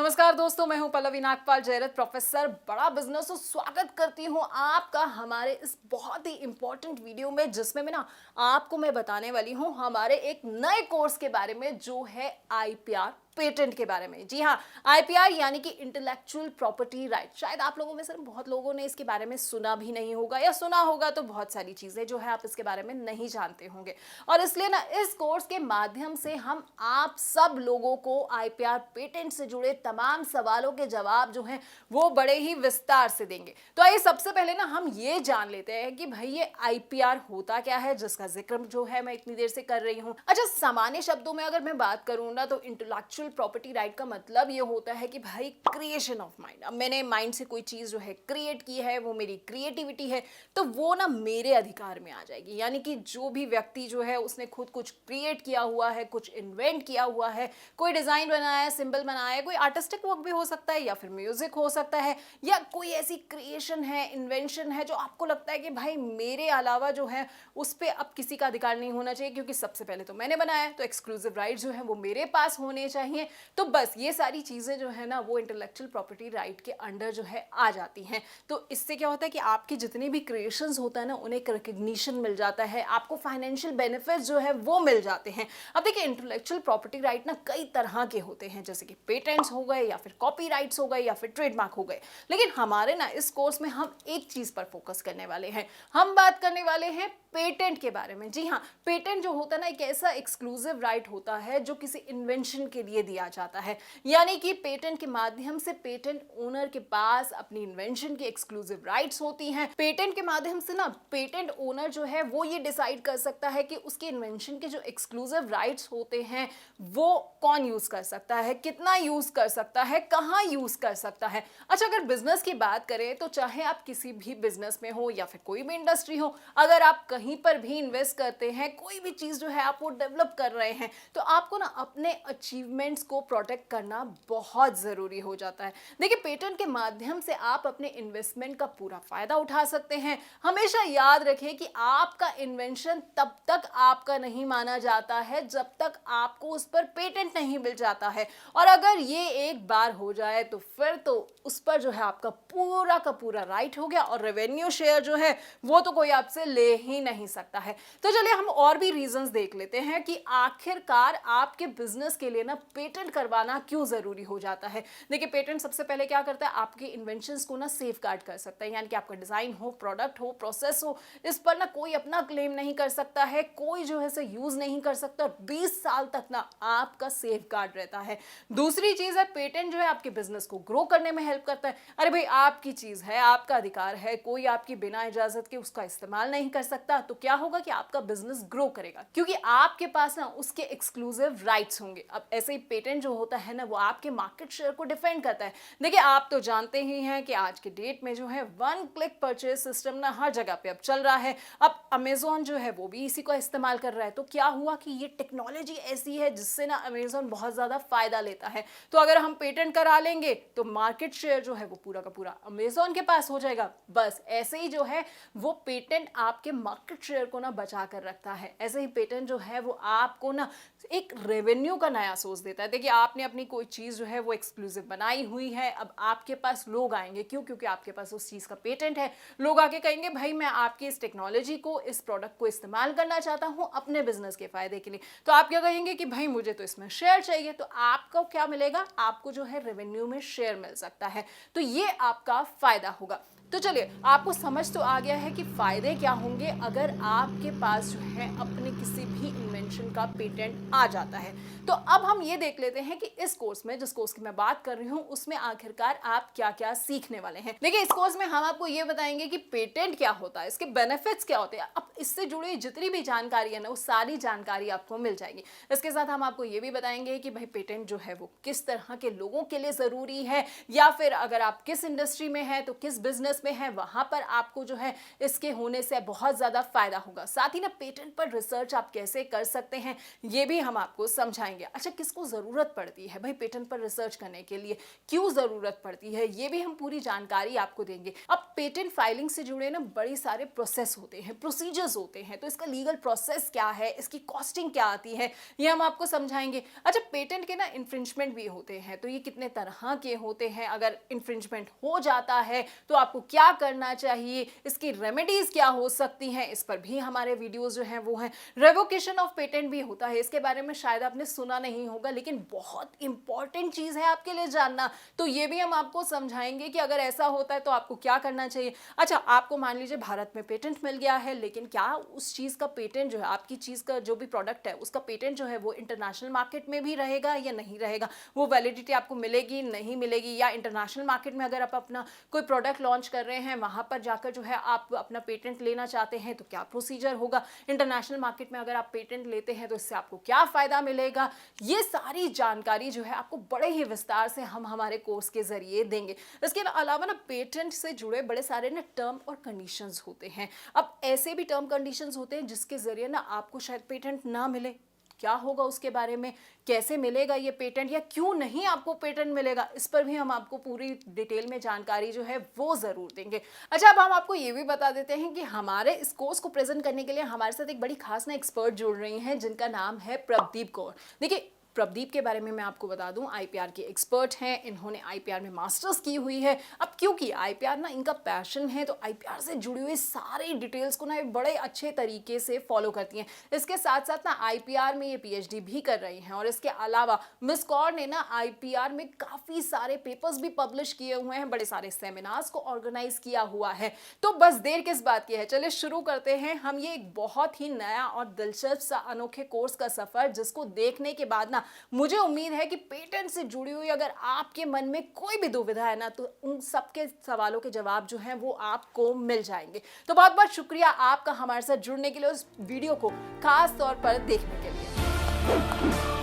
नमस्कार दोस्तों, मैं हूं पल्लवी नागपाल जयरथ, प्रोफेसर बड़ा बिजनेस। और स्वागत करती हूं आपका हमारे इस बहुत ही इंपॉर्टेंट वीडियो में, जिसमें मैं आपको बताने वाली हूं हमारे एक नए कोर्स के बारे में, जो है आईपीआर पेटेंट के बारे में। जी हाँ, आईपीआर यानी कि इंटेलेक्चुअल प्रॉपर्टी राइट। शायद आप लोगों में से बहुत लोगों ने इसके बारे में सुना भी नहीं होगा, या सुना होगा तो बहुत सारी चीजें जो है आप इसके बारे में नहीं जानते होंगे। और इसलिए इस कोर्स के माध्यम से हम आप सब लोगों को आईपीआर पेटेंट से जुड़े तमाम सवालों के जवाब जो हैं वो बड़े ही विस्तार से देंगे। तो आइए सबसे पहले हम ये जान लेते हैं कि भाई ये आईपीआर होता क्या है, जिसका जिक्र जो है मैं इतनी देर से कर रही हूँ। अच्छा, सामान्य शब्दों में अगर मैं बात करूँ ना, तो इंटेलेक्चुअल प्रॉपर्टी राइट का मतलब ये होता है कि भाई क्रिएशन ऑफ माइंड। अब मैंने माइंड से कोई चीज जो है क्रिएट की है, वो मेरी क्रिएटिविटी है, तो वो मेरे अधिकार में आ जाएगी। यानी कि जो भी व्यक्ति जो है उसने खुद कुछ क्रिएट किया हुआ है, कुछ इन्वेंट किया हुआ है, कोई डिजाइन बनाया है, सिंबल बनाया है, कोई आर्टिस्टिक वर्क भी हो सकता है, या फिर म्यूजिक हो सकता है, या कोई ऐसी क्रिएशन है, इन्वेंशन है जो आपको लगता है कि भाई मेरे अलावा जो है उस पर अब किसी का अधिकार नहीं होना चाहिए, क्योंकि सबसे पहले तो मैंने बनाया है, तो एक्सक्लूसिव राइट जो है वो मेरे पास होने चाहिए। तो बस ये सारी चीजें जो है वो इंटेलेक्चुअल प्रॉपर्टी राइट के अंडर जो है आ जाती हैं। तो इससे क्या होता है कि आपकी जितनी भी क्रिएशंस होता है उन्हें एक रिकग्निशन मिल जाता है, आपको फाइनेंशियल बेनिफिट्स जो है वो मिल जाते हैं। अब देखिए, इंटेलेक्चुअल प्रॉपर्टी राइट कई तरह के होते हैं, जैसे कि पेटेंट्स हो गए, या फिर कॉपीराइट्स हो गए, या फिर ट्रेडमार्क हो गए। लेकिन हमारे इस कोर्स में हम एक चीज पर फोकस करने वाले हैं। हम बात करने वाले हैं पेटेंट के बारे में। जी हाँ, पेटेंट जो होता है एक ऐसा एक्सक्लूसिव राइट होता है जो किसी इन्वेंशन के लिए दिया जाता है। यानी कि पेटेंट के माध्यम से पेटेंट ओनर के पास अपनी इन्वेंशन की एक्सक्लूसिव राइट्स होती हैं। पेटेंट के माध्यम से पेटेंट ओनर जो है वो ये डिसाइड कर सकता है कि उसके इन्वेंशन के जो एक्सक्लूसिव राइट्स होते हैं वो कौन यूज कर सकता है, कितना यूज कर सकता है, कहाँ यूज कर सकता है। अच्छा, अगर बिजनेस की बात करें तो चाहे आप किसी भी बिजनेस में हो या फिर कोई भी इंडस्ट्री हो, अगर आप कहीं पर भी इन्वेस्ट करते हैं, कोई भी चीज जो है आप वो डेवलप कर रहे हैं, तो आपको अपने अचीवमेंट्स को प्रोटेक्ट करना बहुत जरूरी हो जाता है। देखिए, पेटेंट के माध्यम से आप अपने इन्वेस्टमेंट का पूरा फायदा उठा सकते हैं। हमेशा याद रखिए कि आपका इन्वेंशन तब तक आपका नहीं माना जाता है जब तक आपको उस पर पेटेंट नहीं मिल जाता है। और अगर ये एक बार हो जाए तो फिर तो उस पर जो है आपका पूरा का पूरा राइट हो गया, और रेवेन्यू शेयर जो है वो तो कोई आपसे ले ही नहीं सकता है। तो चलिए हम और भी रीजंस देख लेते हैं कि आखिरकार आपके बिजनेस के लिए पेटेंट करवाना क्यों जरूरी हो जाता है। देखिए, पेटेंट सबसे पहले क्या करता है, आपके इन्वेंशंस को सेफ गार्ड कर सकता है। यानी कि आपका डिजाइन हो, प्रोडक्ट हो, प्रोसेस हो, इस पर कोई अपना क्लेम नहीं कर सकता है, कोई जो है से यूज नहीं कर सकता। 20 साल तक आपका सेफ गार्ड रहता है। दूसरी चीज है, पेटेंट जो है आपके बिजनेस को ग्रो करने में हेल्प करता है। अरे भाई, आपकी चीज है, आपका अधिकार है, कोई आपकी बिना इजाजत के उसका इस्तेमाल नहीं कर सकता। तो क्या होगा कि आपका बिजनेस ग्रो करेगा, क्योंकि आपके पास उसके एक्सक्लूसिव राइट्स होंगे। अब ऐसे ही पेटेंट जो होता है वो आपके मार्केट शेयर को डिफेंड करता है। देखिए, आप तो जानते ही हैं कि आज के डेट में जो है वन क्लिक परचेज सिस्टम हर जगह पे अब चल रहा है। अब अमेजोन जो है वो भी इसी का इस्तेमाल कर रहा है। तो क्या हुआ कि ये टेक्नोलॉजी ऐसी है जिससे अमेजोन बहुत ज्यादा फायदा लेता है। तो अगर हम पेटेंट करा लेंगे तो मार्केट शेयर जो है वो पूरा का पूरा अमेजोन के पास हो जाएगा। बस ऐसे ही जो है वो पेटेंट आपके मार्केट शेयर को बचा कर रखता है। ऐसे ही पेटेंट जो है वो आपको एक रेवेन्यू का नया सोर्स देता है। देखिए, आपने अपनी कोई चीज जो है वो एक्सक्लूसिव बनाई हुई है, अब आपके पास लोग आएंगे, क्यों? क्योंकि आपके पास उस चीज का पेटेंट है। लोग आके कहेंगे भाई मैं आपकी इस टेक्नोलॉजी को, इस प्रोडक्ट को इस्तेमाल करना चाहता हूं अपने बिजनेस के फायदे के लिए। तो आप क्या कहेंगे कि भाई मुझे तो इसमें शेयर चाहिए। तो आपको क्या मिलेगा? आपको जो है रेवेन्यू में शेयर मिल सकता है। तो ये आपका फायदा होगा। तो चलिए, आपको समझ तो आ गया है कि फायदे क्या होंगे अगर आपके पास जो है अपने किसी भी इन्वेंशन का पेटेंट आ जाता है। तो अब हम ये देख लेते हैं कि इस कोर्स में, जिस कोर्स की मैं बात कर रही हूँ, उसमें आखिरकार आप क्या क्या सीखने वाले हैं। देखिए, इस कोर्स में हम आपको ये बताएंगे कि पेटेंट क्या होता है, इसके बेनिफिट्स क्या होते हैं। अब इससे जुड़ी जितनी भी जानकारी है वो सारी जानकारी आपको मिल जाएगी। इसके साथ हम आपको ये भी बताएंगे कि भाई पेटेंट जो है वो किस तरह के लोगों के लिए जरूरी है, या फिर अगर आप किस इंडस्ट्री में है तो किस बिजनेस में है, वहां पर आपको जो है इसके होने से बहुत ज्यादा फायदा होगा। साथ ही ना पेटेंट पर रिसर्च आप कैसे कर सकते हैं ये भी हम आपको समझाएंगे। अच्छा, किसको जरूरत पड़ती है भाई पेटेंट पर रिसर्च करने के लिए, क्यों जरूरत पड़ती है, ये भी हम पूरी जानकारी आपको देंगे। अब पेटेंट फाइलिंग से जुड़े ना बड़ी सारे प्रोसेस होते हैं, प्रोसीजर्स होते हैं, तो इसका लीगल प्रोसेस क्या है, इसकी कॉस्टिंग क्या आती है, ये हम आपको समझाएंगे। अच्छा, पेटेंट के ना इन्फ्रिंजमेंट भी होते हैं, तो ये कितने तरह के होते हैं, अगर इन्फ्रिंजमेंट हो जाता है तो आपको क्या करना चाहिए, इसकी रेमेडीज क्या हो सकती हैं, इस पर भी हमारे वीडियोस जो हैं वो हैं। रेवोकेशन ऑफ पेटेंट भी होता है, इसके बारे में शायद आपने सुना नहीं होगा, लेकिन बहुत इंपॉर्टेंट चीज है आपके लिए जानना, तो ये भी हम आपको समझाएंगे कि अगर ऐसा होता है तो आपको क्या करना चाहिए। अच्छा, आपको मान लीजिए भारत में पेटेंट मिल गया है, लेकिन क्या उस चीज का पेटेंट जो है, आपकी चीज का जो भी प्रोडक्ट है उसका पेटेंट जो है वो इंटरनेशनल मार्केट में भी रहेगा या नहीं रहेगा, वो वैलिडिटी आपको मिलेगी नहीं मिलेगी, या इंटरनेशनल मार्केट में अगर आप अपना कोई प्रोडक्ट लॉन्च कर रहे हैं वहां पर जाकर जो है आप अपना पेटेंट लेना चाहते हैं तो क्या प्रोसीजर होगा, इंटरनेशनल मार्केट में अगर आप पेटेंट लेते हैं तो इससे आपको क्या फायदा मिलेगा, ये सारी जानकारी जो है आपको बड़े ही विस्तार से हम हमारे कोर्स के जरिए देंगे। इसके अलावा ना पेटेंट से जुड़े बड़े सारे ना टर्म और कंडीशंस होते हैं। अब ऐसे भी टर्म कंडीशंस होते हैं जिसके जरिए ना आपको शायद पेटेंट ना मिले, क्या होगा उसके बारे में, कैसे मिलेगा ये पेटेंट, या क्यों नहीं आपको पेटेंट मिलेगा, इस पर भी हम आपको पूरी डिटेल में जानकारी जो है वो जरूर देंगे। अच्छा, अब हम आपको ये भी बता देते हैं कि हमारे इस कोर्स को प्रेजेंट करने के लिए हमारे साथ एक बड़ी खास ना एक्सपर्ट जुड़ रही हैं जिनका नाम है प्रदीप कौर। देखिए, प्रदीप के बारे में मैं आपको बता दूं, आईपीआर के एक्सपर्ट हैं, इन्होंने आईपीआर में मास्टर्स की हुई है। अब क्योंकि आईपीआर ना इनका पैशन है, तो आईपीआर से जुड़ी हुई सारी डिटेल्स को ना बड़े अच्छे तरीके से फॉलो करती हैं। इसके साथ साथ ना आईपीआर में ये पीएचडी भी कर रही हैं, और इसके अलावा मिस कौर ने ना आईपीआर में काफी सारे पेपर्स भी पब्लिश किए हुए हैं, बड़े सारे सेमिनार्स को ऑर्गेनाइज किया हुआ है। तो बस देर किस बात की है, चलिए शुरू करते हैं हम ये एक बहुत ही नया और दिलचस्प सा अनोखे कोर्स का सफर, जिसको देखने के बाद ना मुझे उम्मीद है कि पेटेंट से जुड़ी हुई अगर आपके मन में कोई भी दुविधा है ना, तो उन सबके सवालों के जवाब जो हैं वो आपको मिल जाएंगे। तो बहुत बहुत शुक्रिया आपका हमारे साथ जुड़ने के लिए, उस वीडियो को खास तौर पर देखने के लिए।